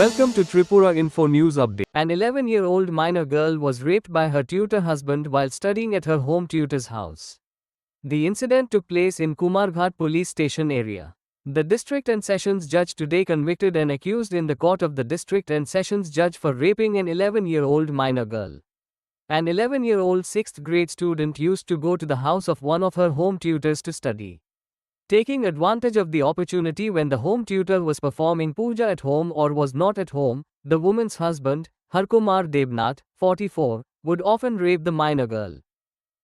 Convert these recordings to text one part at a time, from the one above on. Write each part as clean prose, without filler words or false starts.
Welcome to Tripura Info News Update. An 11-year-old minor girl was raped by her tutor husband while studying at her home tutor's house. The incident took place in Kumarghat police station area. The district and sessions judge today convicted an accused in the court of the district and sessions judge for raping an 11-year-old minor girl. An 11-year-old 6th grade student used to go to the house of one of her home tutors to study. Taking advantage of the opportunity when the home tutor was performing puja at home or was not at home, the woman's husband, Harkumar Debnath, 44, would often rape the minor girl.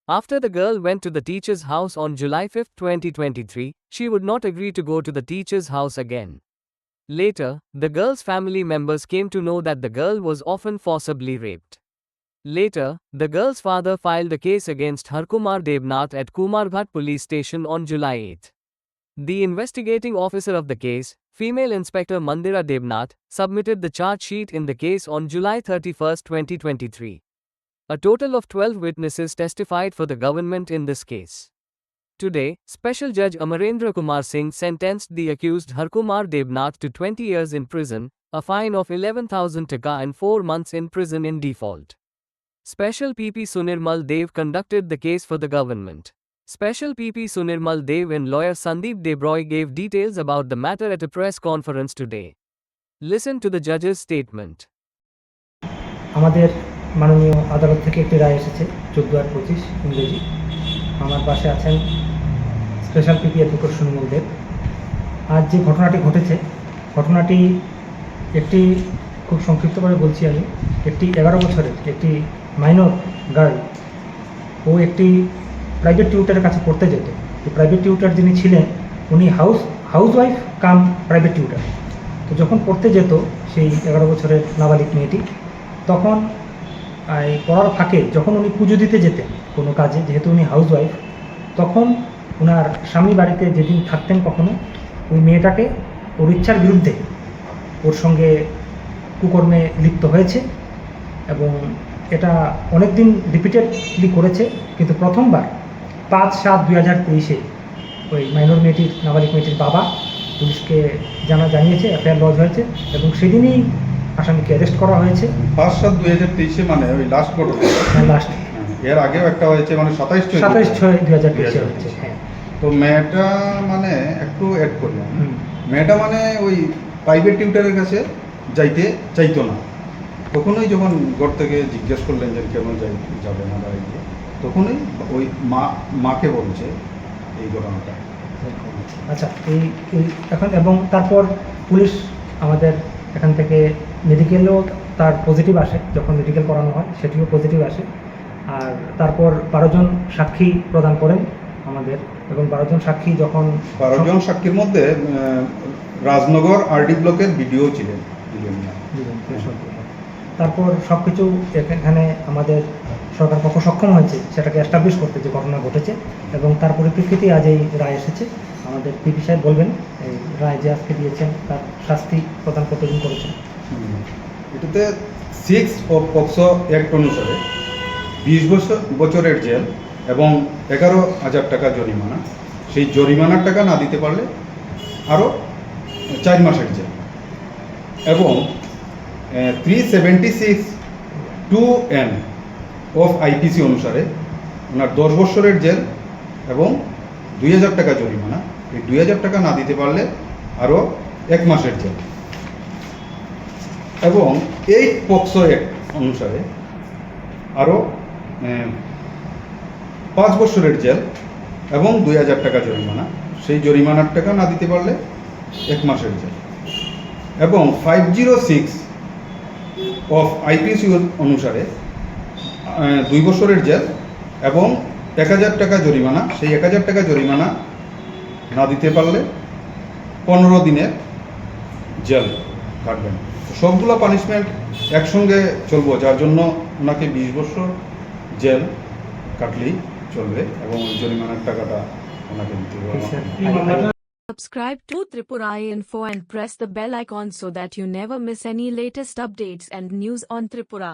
After the girl went to the teacher's house on July 5, 2023, she would not agree to go to the teacher's house again. Later, the girl's family members came to know that the girl was often forcibly raped. Later, the girl's father filed a case against Harkumar Debnath at Kumarghat police station on July 8. The investigating officer of the case, female Inspector Mandira Debnath, submitted the charge sheet in the case on July 31, 2023. A total of 12 witnesses testified for the government in this case. Today, Special Judge Amarendra Kumar Singh sentenced the accused Harkumar Debnath to 20 years in prison, a fine of 11,000 taka and 4 months in prison in default. Special PP Sunirmal Dev conducted the case for the government. Special PP Sunirmal Dev and lawyer Sandeep Debroy gave details about the matter at a press conference today. Listen to the judge's statement. আমাদের মাননীয় আদালত থেকে একটি রায় এসেছে 14/25 ইংরেজি। আমার পাশে আছেন স্পেশাল পিপি অ্যাডভোকেট সুনির্মল দেব। আজ যে ঘটনাটি ঘটেছে, ঘটনাটি একটি খুব সংক্ষিপ্তভাবে বলছি আমি, একটি 11 বছরের একটি মাইনর গার্ল, ও একটি প্রাইভেট টিউটারের কাছে পড়তে যেত। তো প্রাইভেট টিউটার যিনি ছিলেন উনি হাউসওয়াইফ কাম প্রাইভেট টিউটার। তো যখন পড়তে যেত সেই 11 বছরের নাবালিক মেয়েটি, তখন এই পড়ার ফাঁকে যখন উনি পুজো দিতে যেতেন কোনো কাজে, যেহেতু উনি হাউসওয়াইফ, তখন ওনার স্বামী বাড়িতে যেদিন থাকতেন কখনো, ওই মেয়েটাকে ওর ইচ্ছার বিরুদ্ধে ওর সঙ্গে কুকর্মে লিপ্ত হয়েছে এবং এটা অনেক দিন রিপিটেডলি করেছে। কিন্তু প্রথমবার 5/7/2023 ওই মাইনর মেয়েটির, নাবালিক মেয়েটির বাবা পুলিশকে জানিয়েছে, এফআইআর লজ হয়েছে এবং সেদিনই আসামিকে অ্যারেস্ট করা হয়েছে। 5/7/2023 মানে ওই লাস্ট ঘটনা। লাস্ট এর আগেও একটা হয়েছে, মানে 27/6/2023 হয়েছে। হ্যাঁ, তো মেয়েটা মানে একটু অ্যাড করলাম, মেয়েটা মানে ওই প্রাইভেট টিউটারের কাছে যাইতে চাইতো না। তখনই যখন ঘর থেকে জিজ্ঞেস করলেন যে কেন যাবে না বাড়িতে, তখনই ওই মাকে বলছে এই ঘটনাটা। আচ্ছা, এই এখন এবং তারপর পুলিশ আমাদের এখান থেকে মেডিকেলেও তার পজিটিভ আসে, যখন মেডিকেল করানো হয় সেটিও পজিটিভ আসে। আর তারপর 12 জন সাক্ষী প্রদান করেন আমাদের, এবং 12 জন সাক্ষী যখন 12 জন সাক্ষীর মধ্যে রাজনগর আরডি ব্লকের ভিডিও ছিলেন। তারপর সব কিছু এখানে আমাদের সরকার পক্ষ সক্ষম হয়েছে সেটাকে এস্টাবলিশ করতে, যে ঘটনা ঘটেছে, এবং তার পরিপ্রেক্ষিতেই আজ এই রায় এসেছে। আমাদের পিপি সাহেব বলবেন এই রায় যে আজকে দিয়েছেন তার শাস্তি প্রদান কতদিন করেছেন। এটাতে 6 অফ পক্সো অ্যাক্ট অনুসারে 20 বছরের জেল এবং 11,000 টাকা জরিমানা। সেই জরিমানার টাকা না দিতে পারলে আরও 4 মাসের জেল, এবং 376(2)(n অফ আইপিসি অনুসারে ওনার 10 বছরের জেল এবং 2,000 টাকা জরিমানা। এই 2,000 টাকা না দিতে পারলে আরও 1 মাসের জেল, এবং এই পক্সো অ্যাক্ট অনুসারে আরও 5 বছরের জেল এবং 2,000 টাকা জরিমানা। সেই জরিমানার টাকা না দিতে পারলে 1 মাসের জেল, এবং 506 অফ আইপিসি অনুসারে 2 বছরের জেল এবং 1,000 টাকা জরিমানা। সেই 1,000 টাকা জরিমানা না দিতে পারলে 15 দিনের জেল কাটবেন। সবগুলো পানিশমেন্ট একসঙ্গে চলবো, যার জন্য ওনাকে 20 বছর জেল কাটলেই চলবে এবং জরিমানার টাকাটা ওনাকে দিতে হবে। Subscribe to Tripura Info and press the bell icon so that you never miss any latest updates and news on Tripura.